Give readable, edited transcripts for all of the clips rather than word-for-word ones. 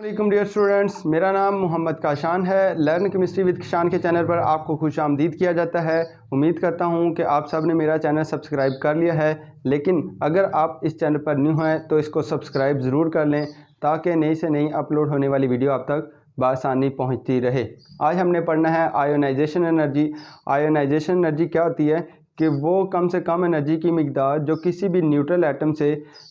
वालेकुम dear students, मेरा नाम मोहम्मद काशान है। लर्न केमिस्ट्री विद किशान के चैनल पर आपको खुश आमदीद किया जाता है। उम्मीद करता हूं कि आप सब ने मेरा चैनल सब्सक्राइब कर लिया है, लेकिन अगर आप इस चैनल पर न्यू हैं तो इसको सब्सक्राइब ज़रूर कर लें ताकि नई से नई अपलोड होने वाली वीडियो आप तक बआसानी पहुंचती रहे। आज हमने पढ़ना है आयोनाइजेशन एनर्जी। आयोनाइजेशन एनर्जी क्या होती है कि वो कम से कम एनर्जी की मिकदार जो किसी भी न्यूट्रल एटम से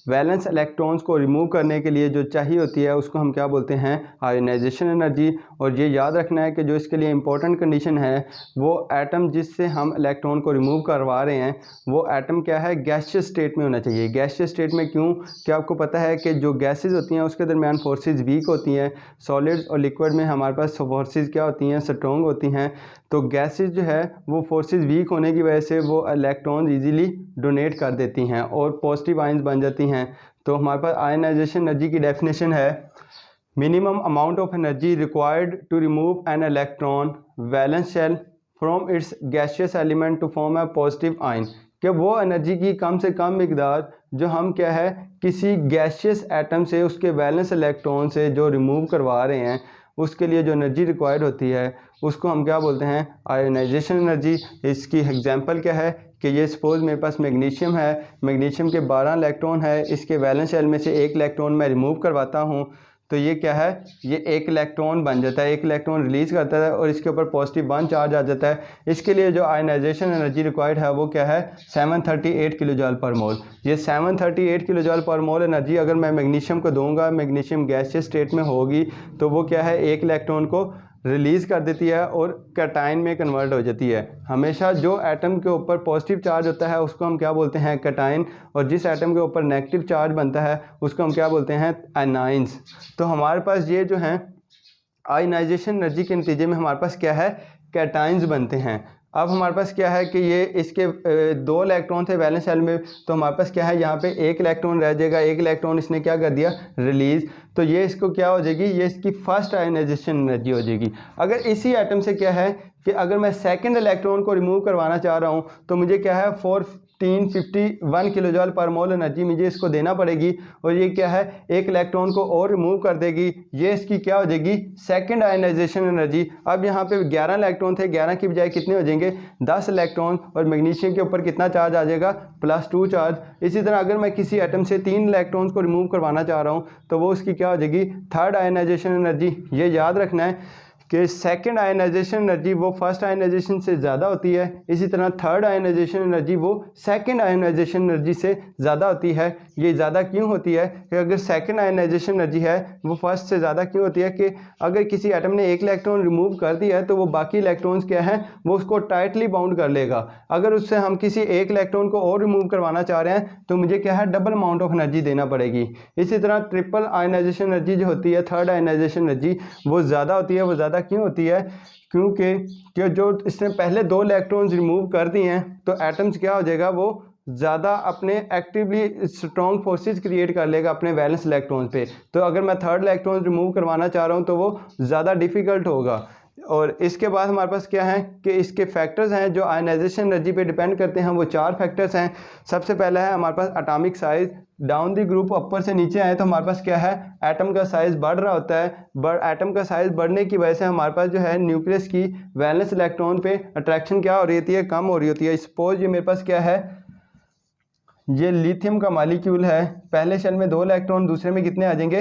वैलेंस इलेक्ट्रॉन्स को रिमूव करने के लिए जो चाहिए होती है उसको हम क्या बोलते हैं, आयोनाइजेशन एनर्जी। और ये याद रखना है कि जो इसके लिए इम्पोर्टेंट कंडीशन है वो एटम जिससे हम इलेक्ट्रॉन को रिमूव करवा रहे हैं वो एटम क्या है, गैसियस स्टेट में होना चाहिए। गैसियस स्टेट में क्यों? क्या आपको पता है कि जो गैसेज होती हैं उसके दरमियान फोर्सेस वीक होती हैं। सॉलिड्स और लिक्विड में हमारे पास फोर्सेस क्या होती हैं, स्ट्रॉन्ग होती हैं। तो गैसेज जो है वो फोर्सेस वीक होने की वजह से वो इलेक्ट्रॉन इजीली डोनेट कर देती हैं और पॉजिटिव आयंस बन जाती हैं। तो हमारे पास आयनाइजेशन एनर्जी की डेफिनेशन है, minimum amount of energy required to remove an electron valence shell from its gaseous element to form a positive ion. कि वो एनर्जी की कम से कम मिकदार जो हम क्या है किसी गैसियस एटम से उसके वैलेंस इलेक्ट्रॉन से जो रिमूव करवा रहे हैं उसके लिए जो एनर्जी रिक्वायर्ड होती है उसको हम क्या बोलते हैं, आयोनाइजेशन एनर्जी। इसकी एग्जांपल क्या है कि ये सपोज मेरे पास मैग्नीशियम है, मैग्नीशियम के 12 इलेक्ट्रॉन है, इसके वैलेंस शेल में से एक इलेक्ट्रॉन मैं रिमूव करवाता हूँ तो ये क्या है, ये एक इलेक्ट्रॉन बन जाता है, एक इलेक्ट्रॉन रिलीज़ करता है और इसके ऊपर पॉजिटिव 1 चार्ज आ जाता है। इसके लिए जो आयनाइजेशन एनर्जी रिक्वायर्ड है वो क्या है, 738 किलो जूल पर मोल। ये 738 किलो जूल पर मोल एनर्जी अगर मैं मैग्नीशियम को दूंगा, मैग्नीशियम गैसियस स्टेट में होगी तो वो क्या है, एक इलेक्ट्रॉन को रिलीज़ कर देती है और कैटायन में कन्वर्ट हो जाती है। हमेशा जो एटम के ऊपर पॉजिटिव चार्ज होता है उसको हम क्या बोलते हैं, कैटायन, और जिस एटम के ऊपर नेगेटिव चार्ज बनता है उसको हम क्या बोलते हैं, एनाइंस। तो हमारे पास ये जो हैं आयनाइजेशन एनर्जी के नतीजे में हमारे पास क्या है, कैटायंस बनते हैं। अब हमारे पास क्या है कि ये इसके 2 इलेक्ट्रॉन थे वैलेंस शेल में, तो हमारे पास क्या है यहाँ पे एक इलेक्ट्रॉन रह जाएगा, एक इलेक्ट्रॉन इसने क्या कर दिया, रिलीज़। तो ये इसको क्या हो जाएगी, ये इसकी फर्स्ट आयनाइजेशन एनर्जी हो जाएगी। अगर इसी एटम से क्या है कि अगर मैं सेकंड इलेक्ट्रॉन को रिमूव करवाना चाह रहा हूँ तो मुझे क्या है 1451 किलो जूल पर मोल एनर्जी मुझे इसको देना पड़ेगी और ये क्या है, एक इलेक्ट्रॉन को और रिमूव कर देगी। ये इसकी क्या हो जाएगी, सेकंड आयनाइजेशन एनर्जी। अब यहाँ पे 11 इलेक्ट्रॉन थे, 11 की बजाय कितने हो जाएंगे, 10 इलेक्ट्रॉन, और मैग्नीशियम के ऊपर कितना चार्ज आ जाएगा, +2 चार्ज। इसी तरह अगर मैं किसी एटम से 3 इलेक्ट्रॉन्स को रिमूव करवाना चाह रहा हूँ तो वो उसकी क्या हो जाएगी, थर्ड आयनाइजेशन एनर्जी। ये याद रखना है कि सेकंड आयनाइजेशन एनर्जी वो फर्स्ट आयनाइजेशन से ज़्यादा होती है, इसी तरह थर्ड आयनाइजेशन एनर्जी वो सेकंड आयनाइजेशन एनर्जी से ज़्यादा होती है। ये ज़्यादा क्यों होती है कि अगर सेकंड आयनाइजेशन एनर्जी है वो फर्स्ट से ज़्यादा क्यों होती है कि अगर किसी एटम ने एक इलेक्ट्रॉन रिमूव कर दिया है तो वो बाकी इलेक्ट्रॉन्स क्या है, वो उसको टाइटली बाउंड कर लेगा। अगर उससे हम किसी एक इलेक्ट्रॉन को और रिमूव करवाना चाह रहे हैं तो मुझे क्या है, डबल अमाउंट ऑफ एनर्जी देना पड़ेगी। इसी तरह ट्रिपल आयनाइजेशन एनर्जी जो होती है, थर्ड आयनाइजेशन एनर्जी, वो ज़्यादा होती है। वो ज़्यादा क्यों होती है, क्योंकि जो इसने पहले 2 इलेक्ट्रॉन्स रिमूव कर दिए हैं तो एटम्स क्या हो जाएगा, वो ज़्यादा अपने एक्टिवली स्ट्रॉन्ग फोर्सेस क्रिएट कर लेगा अपने वैलेंस इलेक्ट्रॉन्स पे। तो अगर मैं थर्ड इलेक्ट्रॉन रिमूव करवाना चाह रहा हूँ तो वो ज़्यादा डिफ़िकल्ट होगा। और इसके बाद हमारे पास क्या है कि इसके फैक्टर्स हैं जो आयनाइजेशन एनर्जी पे डिपेंड करते हैं, वो 4 फैक्टर्स हैं। सबसे पहला है हमारे पास atomic size. Down the group ऊपर से नीचे आए तो हमारे पास क्या है, एटम का साइज़ बढ़ रहा होता है। एटम का साइज़ बढ़ने की वजह से हमारे पास जो है न्यूक्लियस की वैलेंस इलेक्ट्रॉन पे अट्रैक्शन क्या हो रही होती है, कम हो रही होती है। सपोज ये मेरे पास क्या है, ये लिथियम का मॉलिक्यूल है, पहले शेल में 2 इलेक्ट्रॉन, दूसरे में कितने आ जाएंगे,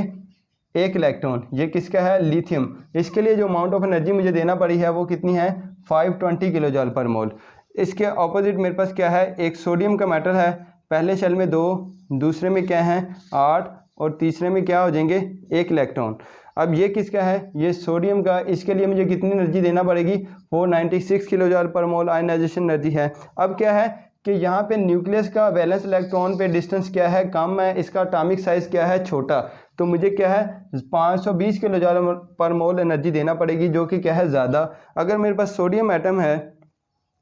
1 इलेक्ट्रॉन। ये किसका है, लिथियम। इसके लिए जो अमाउंट ऑफ एनर्जी मुझे देना पड़ी है वो कितनी है, 520 किलो जूल पर मोल। इसके ऑपोजिट मेरे पास क्या है, एक सोडियम का मेटल है, पहले शेल में 2, दूसरे में क्या है 8, और तीसरे में क्या हो जाएंगे 1 इलेक्ट्रॉन। अब ये किसका है, ये सोडियम का। इसके लिए मुझे कितनी एनर्जी देना पड़ेगी, 496 किलो जूल पर मोल आयनाइजेशन एनर्जी है। अब क्या है कि यहाँ पे न्यूक्लियस का वैलेंस इलेक्ट्रॉन पे डिस्टेंस क्या है, कम है, इसका एटॉमिक साइज़ क्या है, छोटा। तो मुझे क्या है 520 किलो जूल पर मोल एनर्जी देना पड़ेगी, जो कि क्या है ज़्यादा। अगर मेरे पास सोडियम एटम है,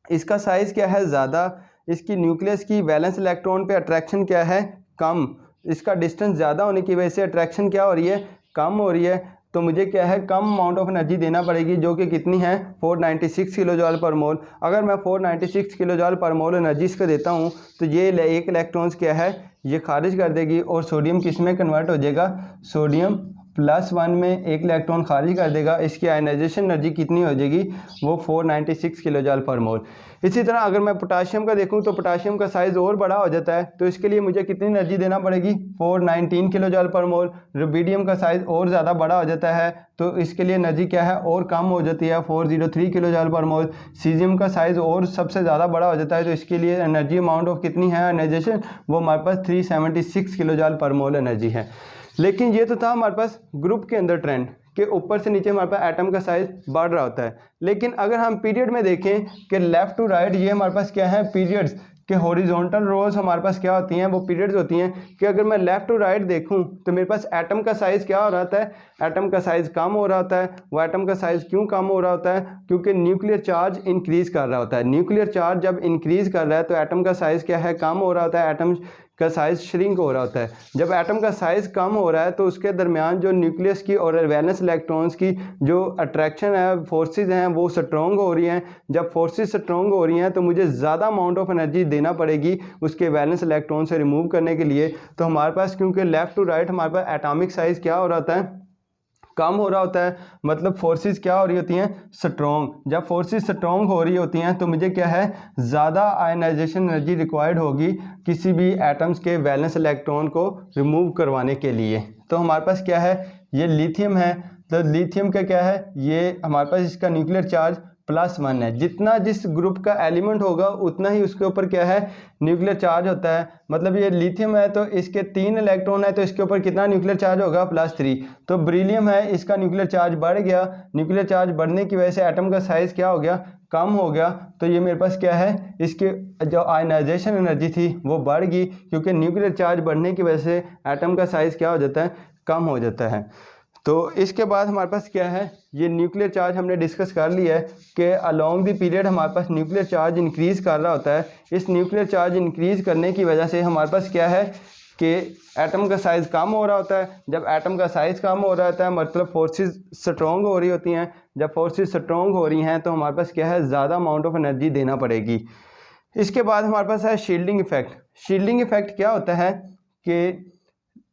इसका साइज़ क्या है ज़्यादा, इसकी न्यूक्लियस की वैलेंस इलेक्ट्रॉन पे अट्रैक्शन क्या है, कम, इसका डिस्टेंस ज़्यादा होने की वजह से अट्रैक्शन क्या हो रही है, कम हो रही है। तो मुझे क्या है, कम अमाउंट ऑफ एनर्जी देना पड़ेगी, जो कि कितनी है, 496 किलो जूल पर मोल। अगर मैं 496 किलो जूल पर मोल एनर्जी इसको देता हूँ तो ये 1 इलेक्ट्रॉन्स क्या है, ये खारिज कर देगी और सोडियम किस में कन्वर्ट हो जाएगा, सोडियम +1 में एक इलेक्ट्रॉन खारिज कर देगा, इसकी आयनाइजेशन एनर्जी कितनी हो जाएगी, वो 496 किलो जूल पर मोल। इसी तरह अगर मैं पोटाशियम का देखूं तो पोटाशियम का साइज़ और बड़ा हो जाता है, तो इसके लिए मुझे कितनी एनर्जी देना पड़ेगी, 419 किलो जूल पर मोल। रुबिडियम का साइज़ और ज़्यादा बड़ा हो जाता है, तो इसके लिए एनर्जी क्या है, और कम हो जाती है, 403 किलो जूल पर मोल। सीजियम का साइज़ और सबसे ज़्यादा बड़ा हो जाता है, तो इसके लिए एनर्जी अमाउंट ऑफ कितनी है आयनाइजेशन, वो हमारे पास 376 किलो जूल पर मोल एनर्जी है। लेकिन ये तो था हमारे पास ग्रुप के अंदर ट्रेंड कि ऊपर से नीचे हमारे पास एटम का साइज़ बढ़ रहा होता है। लेकिन अगर हम पीरियड में देखें कि लेफ़्ट टू राइट, ये हमारे पास क्या है, पीरियड्स के हॉरिजॉन्टल रोज हमारे पास क्या होती हैं, वो पीरियड्स होती हैं कि अगर मैं लेफ़्ट टू राइट देखूं तो मेरे पास एटम का साइज़ क्या हो रहा होता है, एटम का साइज़ कम हो रहा होता है। वो एटम का साइज़ क्यों कम हो रहा होता है, क्योंकि न्यूक्लियर चार्ज इंक्रीज़ कर रहा होता है। न्यूक्लियर चार्ज जब इंक्रीज़ कर रहा है तो एटम का साइज़ क्या है, कम हो रहा होता है, एटम का साइज़ श्रिंक हो रहा होता है। जब एटम का साइज़ कम हो रहा है तो उसके दरमियान जो न्यूक्लियस की और वैलेंस इलेक्ट्रॉन्स की जो अट्रैक्शन है, फोर्सेस हैं, वो स्ट्रॉन्ग हो रही हैं। जब फोर्सेस स्ट्रॉन्ग हो रही हैं तो मुझे ज़्यादा अमाउंट ऑफ एनर्जी देना पड़ेगी उसके वैलेंस इलेक्ट्रॉन से रिमूव करने के लिए। तो हमारे पास क्योंकि लेफ़्ट टू राइट हमारे पास एटॉमिक साइज़ क्या हो रहा होता है, कम हो रहा होता है, मतलब फोर्सेस क्या हो रही होती हैं, स्ट्रॉन्ग। जब फोर्सेस स्ट्रॉन्ग हो रही होती हैं तो मुझे क्या है, ज़्यादा आयनाइजेशन एनर्जी रिक्वायर्ड होगी किसी भी एटम्स के वैलेंस इलेक्ट्रॉन को रिमूव करवाने के लिए। तो हमारे पास क्या है, ये लिथियम है, तो लिथियम का क्या है, ये हमारे पास इसका न्यूक्लियर चार्ज +1 है। जितना जिस ग्रुप का एलिमेंट होगा उतना ही उसके ऊपर क्या है, न्यूक्लियर चार्ज होता है। मतलब ये लिथियम है तो इसके 3 इलेक्ट्रॉन है तो इसके ऊपर कितना न्यूक्लियर चार्ज होगा, +3। तो बेरिलियम है, इसका न्यूक्लियर चार्ज बढ़ गया, न्यूक्लियर चार्ज बढ़ने की वजह से एटम का साइज़ क्या हो गया, कम हो गया। तो ये मेरे पास क्या है, इसके जो आयनाइजेशन एनर्जी थी वो बढ़ गई, क्योंकि न्यूक्लियर चार्ज बढ़ने की वजह से एटम का साइज़ क्या हो जाता है, कम हो जाता है। तो इसके बाद हमारे पास क्या है, ये न्यूक्लियर चार्ज हमने डिस्कस कर लिया है कि अलोंग द पीरियड हमारे पास न्यूक्लियर चार्ज इंक्रीज़ कर रहा होता है। इस न्यूक्लियर चार्ज इंक्रीज़ करने की वजह से हमारे पास क्या है कि एटम का साइज़ कम हो रहा होता है। जब एटम का साइज़ कम हो रहा होता है मतलब फोर्सेस स्ट्रॉन्ग हो रही होती हैं। जब फोर्सेस स्ट्रॉन्ग हो रही हैं तो हमारे पास क्या है, ज़्यादा अमाउंट ऑफ एनर्जी देना पड़ेगी। इसके बाद हमारे पास है शील्डिंग इफेक्ट। शील्डिंग इफेक्ट क्या होता है कि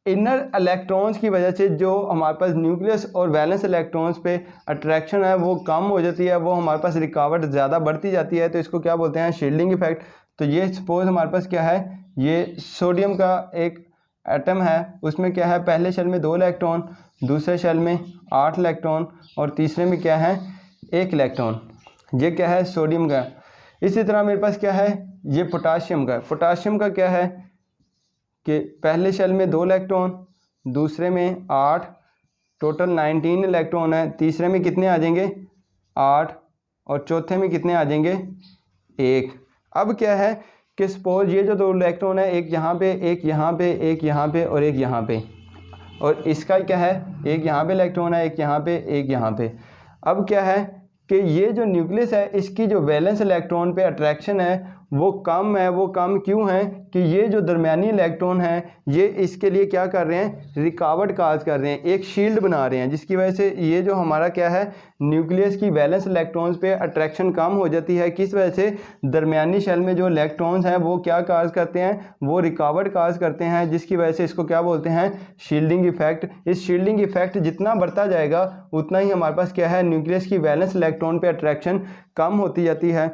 इनर इलेक्ट्रॉन्स की वजह से जो हमारे पास न्यूक्लियस और वैलेंस इलेक्ट्रॉन्स पे अट्रैक्शन है वो कम हो जाती है, वो हमारे पास रिकावट ज़्यादा बढ़ती जाती है, तो इसको क्या बोलते हैं, शील्डिंग इफेक्ट। तो ये सपोज हमारे पास क्या है, ये सोडियम का एक एटम है, उसमें क्या है, पहले शेल में 2 इलेक्ट्रॉन, दूसरे शेल में 8 इलेक्ट्रॉन और तीसरे में क्या है, 1 इलेक्ट्रॉन। ये क्या है, सोडियम का। इसी तरह मेरे पास क्या है, ये पोटाशियम का। पोटाशियम का क्या है कि पहले शेल में 2 इलेक्ट्रॉन, दूसरे में 8, टोटल 19 इलेक्ट्रॉन है। तीसरे में कितने आ जाएंगे, 8, और चौथे में कितने आ जाएंगे, 1। अब क्या है कि सपोज ये जो 2 इलेक्ट्रॉन है, एक यहाँ पे, एक यहाँ पे, एक यहाँ पे और एक यहाँ पे, और इसका क्या है, एक यहाँ पे इलेक्ट्रॉन है, एक यहाँ पे, एक यहाँ पे। अब क्या है कि ये जो न्यूक्लियस है इसकी जो वैलेंस इलेक्ट्रॉन पे अट्रैक्शन है वो कम है। वो कम क्यों है कि ये जो दरमियानी इलेक्ट्रॉन हैं ये इसके लिए क्या कर रहे हैं, रिकावट काज कर रहे हैं, एक शील्ड बना रहे हैं, जिसकी वजह से ये जो हमारा क्या है, न्यूक्लियस की वैलेंस इलेक्ट्रॉन्स पे अट्रैक्शन कम हो जाती है। किस वजह से, दरमियानी शेल में जो इलेक्ट्रॉन्स हैं वो क्या काज करते हैं, वो रिकावट काज करते हैं, जिसकी वजह से इसको क्या बोलते हैं, शील्डिंग इफेक्ट। इस शील्डिंग इफेक्ट जितना बढ़ता जाएगा उतना ही हमारे पास क्या है, न्यूक्लियस की वैलेंस इलेक्ट्रॉन पे अट्रैक्शन कम होती जाती है।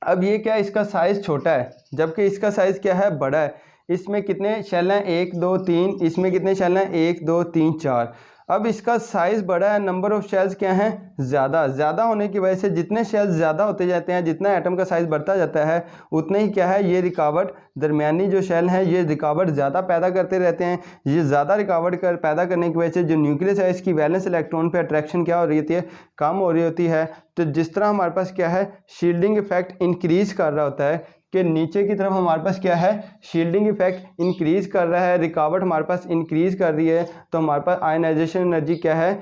अब ये क्या, इसका साइज़ छोटा है जबकि इसका साइज़ क्या है, बड़ा है। इसमें कितने शेल हैं, 1 2 3, इसमें कितने शेल हैं, 1 2 3 4। अब इसका साइज़ बड़ा है, नंबर ऑफ़ शेल्स क्या हैं, ज़्यादा होने की वजह से जितने शेल्स ज़्यादा होते जाते हैं, जितना एटम का साइज़ बढ़ता जाता है उतने ही क्या है, ये रिकावट, दरमियानी जो शेल हैं ये रिकावट ज़्यादा पैदा करते रहते हैं। ये ज़्यादा रिकावट पैदा करने की वजह से जो न्यूक्लियस है इसकी वैलेंस इलेक्ट्रॉन पे अट्रैक्शन क्या हो रही होती है, कम हो रही होती है। तो जिस तरह हमारे पास क्या है, शील्डिंग इफेक्ट इंक्रीज़ कर रहा होता है कि नीचे की तरफ हमारे पास क्या है, शील्डिंग इफेक्ट इंक्रीज़ कर रहा है, रिकावट हमारे पास इंक्रीज़ कर रही है, तो हमारे पास आयनाइजेशन एनर्जी क्या है,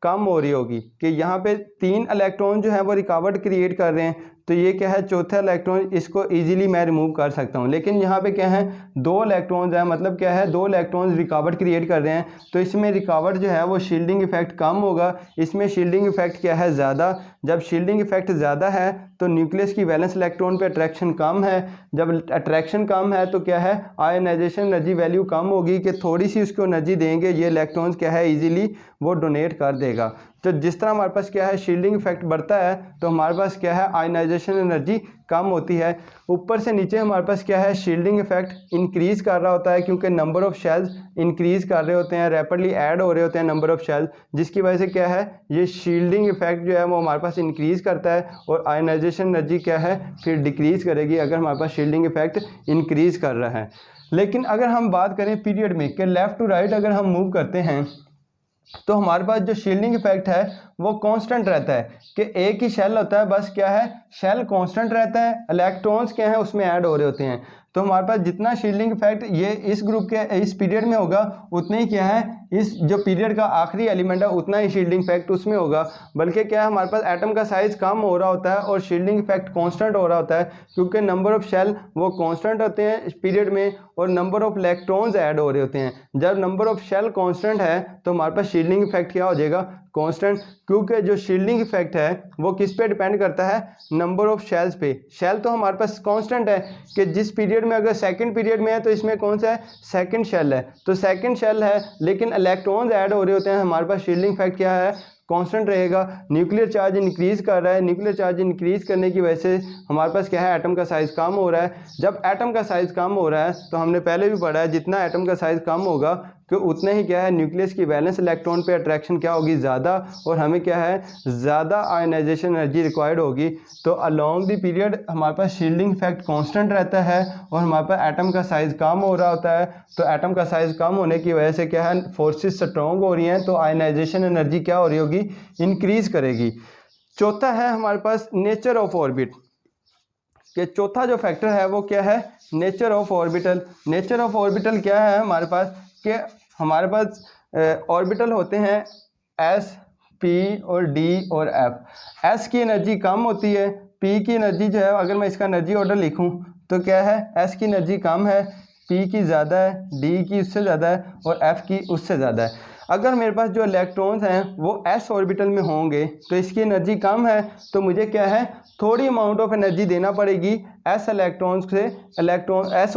कम हो रही होगी। कि यहाँ पे 3 इलेक्ट्रॉन जो है वो रिकावट क्रिएट कर रहे हैं, तो ये क्या है चौथा इलेक्ट्रॉन, इसको इजीली मैं रिमूव कर सकता हूँ। लेकिन यहाँ पे क्या है 2 इलेक्ट्रॉन्स हैं, मतलब क्या है 2 इलेक्ट्रॉन्स रिकावट क्रिएट कर रहे हैं, तो इसमें रिकावट जो है वो शील्डिंग इफेक्ट कम होगा, इसमें शील्डिंग इफेक्ट क्या है ज़्यादा। जब शील्डिंग इफेक्ट ज़्यादा है तो न्यूक्लियस की वैलेंस इलेक्ट्रॉन पे अट्रैक्शन कम है, जब अट्रैक्शन कम है तो क्या है आयनाइजेशन एनर्जी वैल्यू कम होगी कि थोड़ी सी उसको एनर्जी देंगे ये इलेक्ट्रॉन्स क्या है इजीली वो डोनेट कर देगा। तो जिस तरह हमारे पास क्या है शील्डिंग इफेक्ट बढ़ता है तो हमारे पास क्या है आयनाइजेशन एनर्जी कम होती है। ऊपर से नीचे हमारे पास क्या है शील्डिंग इफेक्ट इंक्रीज़ कर रहा होता है, क्योंकि नंबर ऑफ़ शेल्स इंक्रीज़ कर रहे होते हैं, रैपिडली ऐड हो रहे होते हैं नंबर ऑफ़ शेल्स, जिसकी वजह से क्या है ये शील्डिंग इफेक्ट जो है वो हमारे पास इंक्रीज़ करता है और आयनाइजेशन एनर्जी क्या है फिर डिक्रीज़ करेगी अगर हमारे पास शील्डिंग इफेक्ट इंक्रीज़ कर रहा है। लेकिन अगर हम बात करें पीरियड में कि लेफ़्ट टू राइट अगर हम मूव करते हैं तो हमारे पास जो शील्डिंग इफेक्ट है वो कांस्टेंट रहता है कि एक ही शेल होता है, बस क्या है शेल कांस्टेंट रहता है, इलेक्ट्रॉन्स क्या है उसमें ऐड हो रहे होते हैं। तो हमारे पास जितना शील्डिंग इफेक्ट ये इस ग्रुप के इस पीरियड में होगा उतने ही क्या है इस जो पीरियड का आखिरी एलिमेंट है उतना ही शील्डिंग इफेक्ट उसमें होगा। बल्कि क्या है हमारे पास एटम का साइज़ कम हो रहा होता है और शील्डिंग इफेक्ट कांस्टेंट हो रहा होता है, क्योंकि नंबर ऑफ़ शेल वो कांस्टेंट होते हैं इस पीरियड में और नंबर ऑफ़ इलेक्ट्रॉन्स ऐड हो रहे होते हैं। जब नंबर ऑफ़ शेल कांस्टेंट है तो हमारे पास शील्डिंग इफेक्ट क्या हो जाएगा कांस्टेंट, क्योंकि जो शील्डिंग इफेक्ट है वो किस पे डिपेंड करता है नंबर ऑफ़ शेल्स पे। शेल तो हमारे पास कांस्टेंट है कि जिस पीरियड में अगर सेकंड पीरियड में है तो इसमें कौन सा है सेकंड शेल है, तो सेकंड शेल है लेकिन इलेक्ट्रॉन्स ऐड हो रहे होते हैं, हमारे पास शील्डिंग इफेक्ट क्या है कांस्टेंट रहेगा। न्यूक्लियर चार्ज इंक्रीज़ कर रहा है, न्यूक्लियर चार्ज इंक्रीज़ करने की वजह से हमारे पास क्या है एटम का साइज़ कम हो रहा है। जब एटम का साइज़ कम हो रहा है तो हमने पहले भी पढ़ा है जितना एटम का साइज़ कम होगा कि उतना ही क्या है न्यूक्लियस की वैलेंस इलेक्ट्रॉन पे अट्रैक्शन क्या होगी ज़्यादा और हमें क्या है ज़्यादा आयनाइजेशन एनर्जी रिक्वायर्ड होगी। तो अलोंग द पीरियड हमारे पास शील्डिंग इफेक्ट कांस्टेंट रहता है और हमारे पास एटम का साइज़ कम हो रहा होता है। तो एटम का साइज़ कम होने की वजह से क्या है फोर्सेस स्ट्रॉन्ग हो रही हैं, तो आयनाइजेशन एनर्जी क्या हो रही होगी इंक्रीज़ करेगी। चौथा है हमारे पास नेचर ऑफ ऑर्बिट, कि चौथा जो फैक्टर है वो क्या है nature of orbital. Nature of orbital क्या है हमारे पास कि हमारे पास ऑर्बिटल होते हैं एस पी और डी और एफ। एस की एनर्जी कम होती है, पी की एनर्जी जो है अगर मैं इसका एनर्जी ऑर्डर लिखूं तो क्या है एस की एनर्जी कम है, पी की ज़्यादा है, डी की उससे ज़्यादा है और एफ की उससे ज़्यादा है। अगर मेरे पास जो इलेक्ट्रॉन्स हैं वो एस ऑर्बिटल में होंगे तो इसकी एनर्जी कम है, तो मुझे क्या है थोड़ी अमाउंट ऑफ एनर्जी देना पड़ेगी एस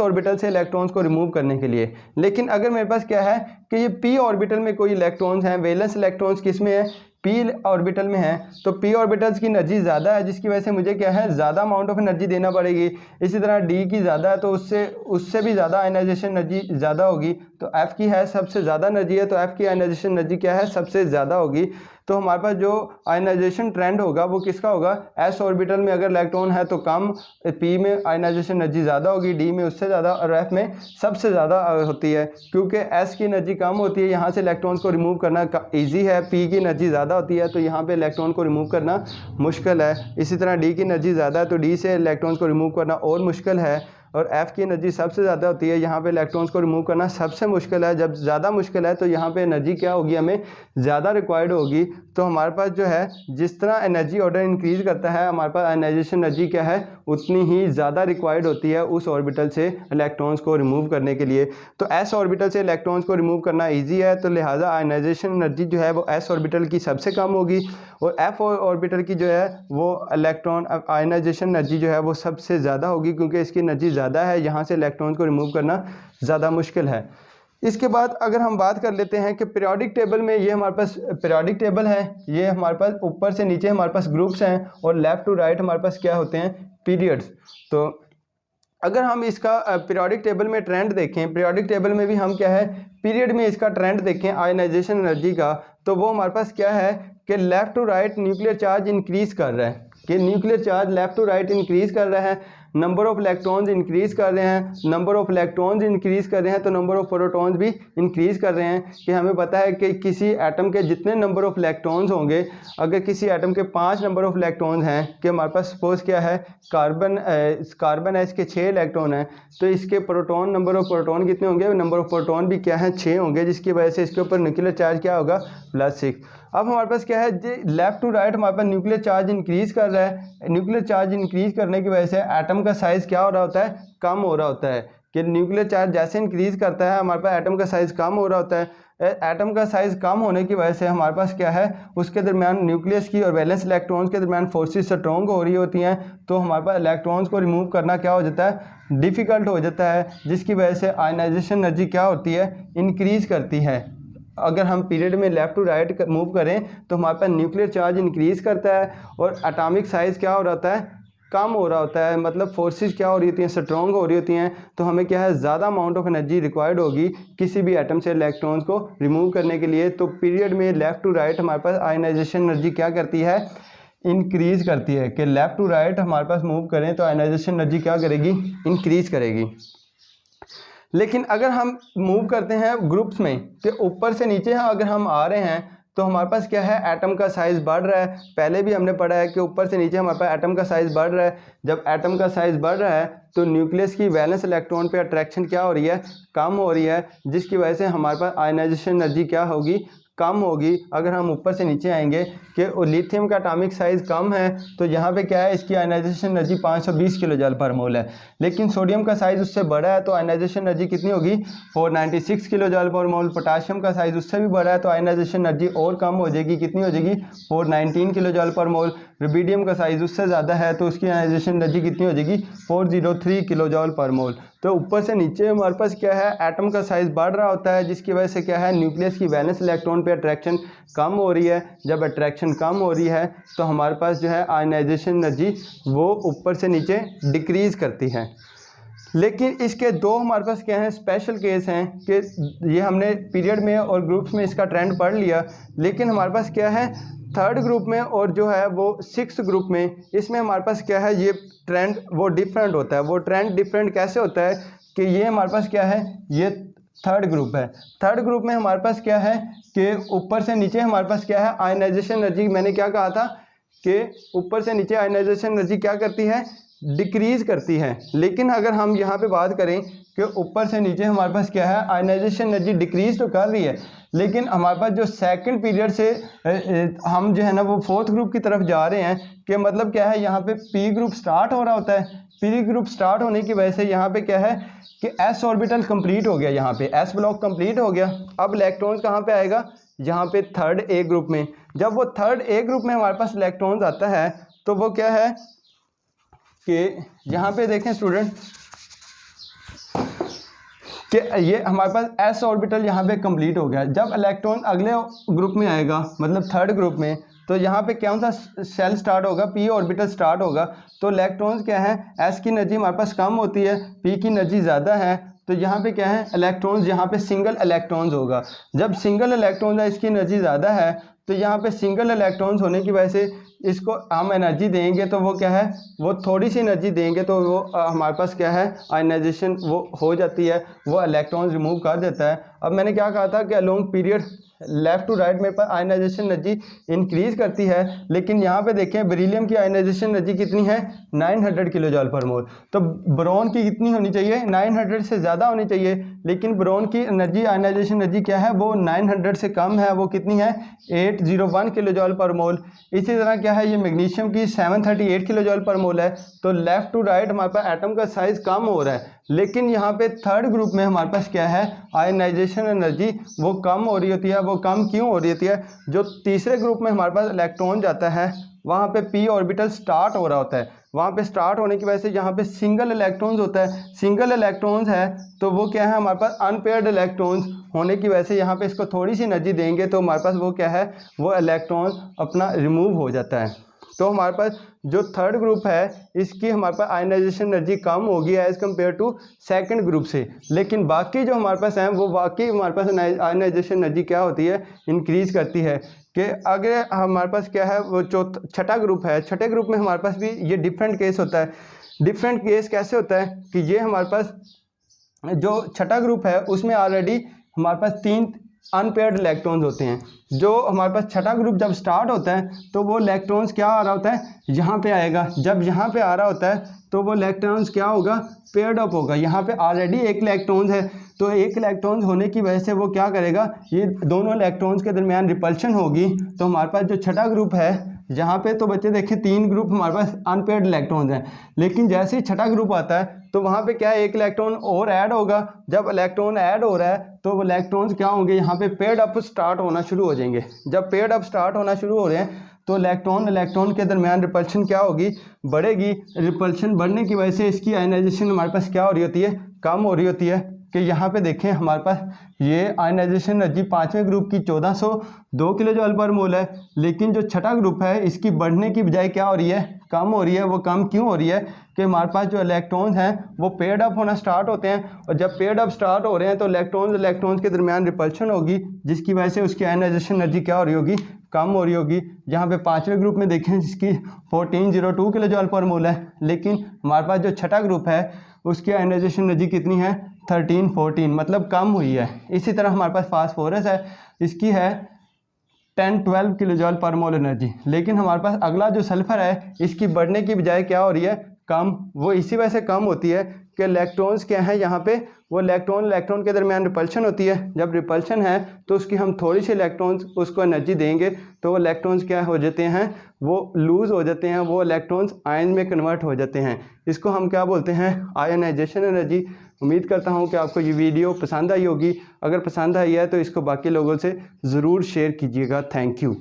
ऑर्बिटल से इलेक्ट्रॉन्स को रिमूव करने के लिए। लेकिन अगर मेरे पास क्या है कि ये पी ऑर्बिटल में कोई इलेक्ट्रॉन्स हैं, वैलेंस इलेक्ट्रॉन्स किस में है पी ऑर्बिटल में है, तो पी ऑर्बिटल्स की एनर्जी ज़्यादा है जिसकी वजह से मुझे क्या है ज़्यादा अमाउंट ऑफ एनर्जी देना पड़ेगी। इसी तरह डी की ज़्यादा है तो उससे भी ज़्यादा आयनाइजेशन एनर्जी ज़्यादा होगी। तो एफ़ की है सबसे ज़्यादा एनर्जी है तो एफ़ की आयनाइजेशन एनर्जी क्या है सबसे ज़्यादा होगी। तो हमारे पास जो आयनाइजेशन ट्रेंड होगा वो किसका होगा एस ऑर्बिटल में अगर इलेक्ट्रॉन है तो कम, पी में आयनाइजेशन एनर्जी ज़्यादा होगी, डी में उससे ज़्यादा और एफ में सबसे ज़्यादा होती है। क्योंकि एस की एनर्जी कम होती है यहाँ से इलेक्ट्रॉन्स को रिमूव करना ईजी है, पी की एनर्जी ज़्यादा होती है तो यहाँ पे इलेक्ट्रॉन को रिमूव करना मुश्किल है। इसी तरह डी की एनर्जी ज़्यादा है तो डी से इलेक्ट्रॉन्स को रिमूव करना और मुश्किल है और एफ़ की एनर्जी सबसे ज़्यादा होती है, यहाँ पे इलेक्ट्रॉन्स को रिमूव करना सबसे मुश्किल है। जब ज़्यादा मुश्किल है तो यहाँ पे एनर्जी क्या होगी हमें ज़्यादा रिक्वायर्ड होगी। तो हमारे पास जो है जिस तरह एनर्जी ऑर्डर इंक्रीज़ करता है हमारे पास आयनाइजेशन एनर्जी क्या है उतनी ही ज़्यादा रिक्वायर्ड होती है उस ऑर्बिटल से इलेक्ट्रॉन्स को रिमूव करने के लिए। तो एस ऑर्बिटल से इलेक्ट्रॉन्स को रिमूव करना ईजी है, तो लिहाजा आयनाइजेशन एनर्जी जो है वो एस ऑर्बिटल की सबसे कम होगी और एफ ऑर्बिटल की जो है वो इलेक्ट्रॉन आयनाइजेशन एनर्जी जो है वो सबसे ज़्यादा होगी, क्योंकि इसकी एनर्जी ज़्यादा है, यहाँ से इलेक्ट्रॉन को रिमूव करना ज़्यादा मुश्किल है। इसके बाद अगर हम बात कर लेते हैं कि पीरियोडिक टेबल में, ये हमारे पास पीरियोडिक टेबल है, ये हमारे पास ऊपर से नीचे हमारे पास ग्रुप्स हैं और लेफ़्ट टू राइट हमारे पास क्या होते हैं पीरियड्स। तो अगर हम इसका पीरियोडिक टेबल में ट्रेंड देखें, पीरियोडिक टेबल में भी हम क्या है पीरियड में इसका ट्रेंड देखें आयनाइजेशन एनर्जी का, तो वो हमारे पास क्या है कि left to right nuclear charge increase कर रहा है, कि nuclear charge left to right increase कर रहा है। नंबर ऑफ इलेक्ट्रॉन्स इंक्रीज़ कर रहे हैं, नंबर ऑफ इलेक्ट्रॉन्स इंक्रीज़ कर रहे हैं तो नंबर ऑफ प्रोटॉन्स भी इंक्रीज़ कर रहे हैं। कि हमें पता है कि किसी एटम के जितने नंबर ऑफ इलेक्ट्रॉन्स होंगे, अगर किसी एटम के 5 नंबर ऑफ इलेक्ट्रॉन्स हैं, कि हमारे पास सपोज़ क्या है कार्बन है, इसके 6 इलेक्ट्रॉन हैं, तो इसके प्रोटॉन नंबर ऑफ प्रोटॉन कितने होंगे, नंबर ऑफ प्रोटॉन भी क्या है 6 होंगे, जिसकी वजह से इसके ऊपर न्यूक्लियर चार्ज क्या होगा +6। अब हमारे पास क्या है, लेफ़्ट टू राइट हमारे पास न्यूक्लियर चार्ज इंक्रीज़ कर रहा है। न्यूक्लियर चार्ज इंक्रीज़ करने की वजह से एटम का साइज़ क्या हो रहा होता है, कम हो रहा होता है। कि न्यूक्लियर चार्ज जैसे इंक्रीज़ करता है हमारे पास एटम का साइज़ कम हो रहा होता है। एटम का साइज़ कम होने की वजह से हमारे पास क्या है, उसके दरमियान न्यूक्लियस की और वैलेंस इलेक्ट्रॉन्स के दरमियान फोर्सेस स्ट्रॉन्ग हो रही होती हैं, तो हमारे पास इलेक्ट्रॉन्स को रिमूव करना क्या हो जाता है, डिफ़िकल्ट हो जाता है, जिसकी वजह से आयनाइजेशन एनर्जी क्या होती है, इंक्रीज़ करती है। अगर हम पीरियड में लेफ़्ट टू राइट मूव करें तो हमारे पास न्यूक्लियर चार्ज इंक्रीज़ करता है और एटॉमिक साइज़ क्या हो रहा होता है, कम हो रहा होता है। मतलब फोर्सेस क्या हो रही होती हैं, स्ट्रॉन्ग हो रही होती हैं, तो हमें क्या है, ज़्यादा अमाउंट ऑफ एनर्जी रिक्वायर्ड होगी किसी भी एटम से इलेक्ट्रॉन्स को रिमूव करने के लिए। तो पीरियड में लेफ़्ट टू राइट हमारे पास आयनाइजेशन एनर्जी क्या करती है, इंक्रीज़ करती है। कि लेफ़्ट टू राइट हमारे पास मूव करें तो आयनाइजेशन एनर्जी क्या करेगी, इंक्रीज़ करेगी। लेकिन अगर हम मूव करते हैं ग्रुप्स में, कि ऊपर से नीचे अगर हम आ रहे हैं तो हमारे पास क्या है, एटम का साइज़ बढ़ रहा है। पहले भी हमने पढ़ा है कि ऊपर से नीचे हमारे पास एटम का साइज़ बढ़ रहा है। जब एटम का साइज़ बढ़ रहा है तो न्यूक्लियस की वैलेंस इलेक्ट्रॉन पे अट्रैक्शन क्या हो रही है, कम हो रही है, जिसकी वजह से हमारे पास आयनाइजेशन एनर्जी क्या होगी, कम होगी। अगर हम ऊपर से नीचे आएंगे कि लिथियम का एटॉमिक साइज़ कम है तो यहाँ पे क्या है, इसकी आयनाइजेशन एनर्जी 520 किलो जूल पर मोल है। लेकिन सोडियम का साइज़ उससे बड़ा है तो आयनाइजेशन एनर्जी कितनी होगी, 496 किलो जूल पर मोल। पोटाशियम का साइज़ उससे भी बड़ा है तो आयनाइजेशन एनर्जी और कम हो जाएगी, कितनी हो जाएगी, 419 किलो जूल पर मोल। रुबिडियम का साइज़ उससे ज़्यादा है तो उसकी आयनाइजेशन एनर्जी कितनी हो जाएगी, 403 किलो जूल पर मोल। तो ऊपर से नीचे हमारे पास क्या है, एटम का साइज़ बढ़ रहा होता है, जिसकी वजह से क्या है, न्यूक्लियस की वैलेंस इलेक्ट्रॉन पे अट्रैक्शन कम हो रही है। जब अट्रैक्शन कम हो रही है तो हमारे पास जो है आयनाइजेशन एनर्जी वो ऊपर से नीचे डिक्रीज़ करती है। लेकिन इसके दो हमारे पास क्या है, स्पेशल केस हैं, कि ये हमने पीरियड में और ग्रुप्स में इसका ट्रेंड पढ़ लिया। लेकिन हमारे पास क्या है, थर्ड ग्रुप में और जो है वो सिक्स्थ ग्रुप में, इसमें हमारे पास क्या है, ये ट्रेंड वो डिफरेंट होता है। वो ट्रेंड डिफरेंट कैसे होता है कि ये हमारे पास क्या है, ये थर्ड ग्रुप है। थर्ड ग्रुप में हमारे पास क्या है कि ऊपर से नीचे हमारे पास क्या है, आयनाइजेशन एनर्जी, मैंने क्या कहा था कि ऊपर से नीचे आयनाइजेशन एनर्जी क्या करती है, डिक्रीज़ करती है। लेकिन अगर हम यहाँ पे बात करें कि ऊपर से नीचे हमारे पास क्या है, आयनाइजेशन एनर्जी डिक्रीज़ तो कर रही है, लेकिन हमारे पास जो सेकंड पीरियड से हम जो है ना वो फोर्थ ग्रुप की तरफ जा रहे हैं, कि मतलब क्या है, यहाँ पे पी ग्रुप स्टार्ट हो रहा होता है। पी ग्रुप स्टार्ट होने की वजह से यहाँ पे क्या है कि एस ऑर्बिटल कंप्लीट हो गया, यहाँ पे एस ब्लॉक कंप्लीट हो गया। अब इलेक्ट्रॉन्स कहाँ पे आएगा, यहाँ पे थर्ड ए ग्रुप में। जब वो थर्ड ए ग्रुप में हमारे पास इलेक्ट्रॉन्स आता है तो वो क्या है कि यहाँ पे देखें स्टूडेंट कि ये हमारे पास एस ऑर्बिटल यहाँ पे कंप्लीट हो गया। जब इलेक्ट्रॉन अगले ग्रुप में आएगा, मतलब थर्ड ग्रुप में, तो यहाँ पे कौन सा सेल स्टार्ट होगा, पी ऑर्बिटल स्टार्ट होगा। तो इलेक्ट्रॉन्स क्या है, एस की एनर्जी हमारे पास कम होती है, पी की एनर्जी ज़्यादा है, तो यहाँ पे क्या है, इलेक्ट्रॉन्स, यहाँ पे सिंगल इलेक्ट्रॉन्स होगा। जब सिंगल इलेक्ट्रॉन्स है, इसकी एनर्जी ज़्यादा है, तो यहाँ पे सिंगल इलेक्ट्रॉन्स होने की वजह से इसको हम एनर्जी देंगे तो वो क्या है, वो थोड़ी सी एनर्जी देंगे तो वो हमारे पास क्या है, आयनाइजेशन वो हो जाती है, वो इलेक्ट्रॉन्स रिमूव कर देता है। अब मैंने क्या कहा था कि along period left to right में पर आयनाइजेशन एनर्जी इंक्रीज़ करती है। लेकिन यहाँ पे देखें बेरिलियम की आयनाइजेशन एनर्जी कितनी है, 900 किलो जूल पर मोल। तो बोरॉन की कितनी होनी चाहिए, 900 से ज़्यादा होनी चाहिए। लेकिन बोरॉन की एनर्जी, आयनाइजेशन एनर्जी क्या है, वो 900 से कम है, वो कितनी है, 801 किलो जूल पर मोल। इसी तरह क्या है, ये मैग्नीशियम की 738 किलो जूल पर मोल है। तो लेफ़्ट टू राइट हमारे पास एटम का साइज़ कम हो रहा है, लेकिन यहाँ पे थर्ड ग्रुप में हमारे पास क्या है, आयनाइजेशन एनर्जी वो कम हो रही होती है। वो कम क्यों हो रही होती है, जो तीसरे ग्रुप में हमारे पास इलेक्ट्रॉन जाता है वहाँ पे पी ऑर्बिटल स्टार्ट हो रहा होता है। वहाँ पे स्टार्ट होने की वजह से यहाँ पे सिंगल इलेक्ट्रॉन्स होता है, सिंगल इलेक्ट्रॉन्स है, तो वो क्या है, हमारे पास अनपेयर्ड इलेक्ट्रॉन्स होने की वजह से यहाँ पे इसको थोड़ी सी एनर्जी देंगे तो हमारे पास वो क्या है, वो इलेक्ट्रॉन अपना रिमूव हो जाता है। तो हमारे पास जो थर्ड ग्रुप है इसकी हमारे पास आयनाइजेशन एनर्जी कम होगी as compare to second group से। लेकिन बाकी जो हमारे पास हैं वो बाकी हमारे पास आयनाइजेशन एनर्जी क्या होती है, इंक्रीज़ करती है। कि अगर हमारे पास क्या है, वो जो छठा ग्रुप है, छठे ग्रुप में हमारे पास भी ये डिफरेंट केस होता है डिफरेंट केस कैसे होता है कि ये हमारे पास जो छठा ग्रुप है उसमें ऑलरेडी हमारे पास 3 अनपेयर्ड इलेक्ट्रॉन्स होते हैं। जो हमारे पास छठा ग्रुप जब स्टार्ट होता है तो वो इलेक्ट्रॉन्स क्या आ रहा होता है, यहाँ पे आएगा। जब यहाँ पे आ रहा होता है तो वो इलेक्ट्रॉन्स क्या होगा, पेयर्ड अप होगा। यहाँ पे ऑलरेडी एक इलेक्ट्रॉन्स है, तो एक इलेक्ट्रॉन्स होने की वजह से वो क्या करेगा, ये दोनों इलेक्ट्रॉन्स के दरमियान रिपल्शन होगी। तो हमारे पास जो छठा ग्रुप है यहाँ पे तो बच्चे देखें 3 ग्रुप हमारे पास अनपेयर्ड इलेक्ट्रॉन्स हैं, लेकिन जैसे ही छठा ग्रुप आता है तो वहाँ पे क्या है, एक इलेक्ट्रॉन और ऐड होगा। जब इलेक्ट्रॉन ऐड हो रहा है तो वो इलेक्ट्रॉन्स क्या होंगे, यहाँ पे पेयर्ड अप स्टार्ट होना शुरू हो जाएंगे। जब पेयर्ड अप स्टार्ट होना शुरू हो रहे हैं तो इलेक्ट्रॉन के दरमियान रिपल्शन क्या होगी, बढ़ेगी। रिपल्शन बढ़ने की वजह से इसकी आयनाइजेशन हमारे पास क्या हो रही होती है, कम हो रही होती है। कि यहाँ पे देखें हमारे पास ये आयनाइजेशन एनर्जी 5वें ग्रुप की 1402 किलो जूल पर मोल है, लेकिन जो छठा ग्रुप है इसकी बढ़ने की बजाय क्या हो रही है, कम हो रही है। वो कम क्यों हो रही है कि हमारे पास जो इलेक्ट्रॉन्स हैं वो पेयर्ड अप होना स्टार्ट होते हैं, और जब पेयर्ड अप स्टार्ट हो रहे हैं तो इलेक्ट्रॉन्स के दरमियान रिपल्शन होगी, जिसकी वजह से उसकी आयनाइजेशन एनर्जी क्या हो रही होगी, कम हो रही होगी। यहाँ पे 5वें ग्रुप में देखें जिसकी 1402 किलो जूल पर मोल है, लेकिन हमारे पास जो छठा ग्रुप है उसकी आयनाइजेशन एनर्जी कितनी है, 1314, मतलब कम हुई है। इसी तरह हमारे पास फास्फोरस है, इसकी है 1012 किलो जूल पर मोल एनर्जी, लेकिन हमारे पास अगला जो सल्फर है इसकी बढ़ने की बजाय क्या हो रही है, कम। वो इसी वजह से कम होती है कि इलेक्ट्रॉन्स क्या है यहाँ पे, वो इलेक्ट्रॉन के दरमियान रिपल्शन होती है। जब रिपल्शन है तो उसकी हम थोड़ी सी इलेक्ट्रॉन्स उसको एनर्जी देंगे तो वो इलेक्ट्रॉन्स क्या हो जाते हैं, वो लूज़ हो जाते हैं, वो इलेक्ट्रॉन्स आयन में कन्वर्ट हो जाते हैं। इसको हम क्या बोलते हैं, आयनाइजेशन एनर्जी। उम्मीद करता हूँ कि आपको ये वीडियो पसंद आई होगी। अगर पसंद आई है तो इसको बाकी लोगों से ज़रूर शेयर कीजिएगा। Thank you.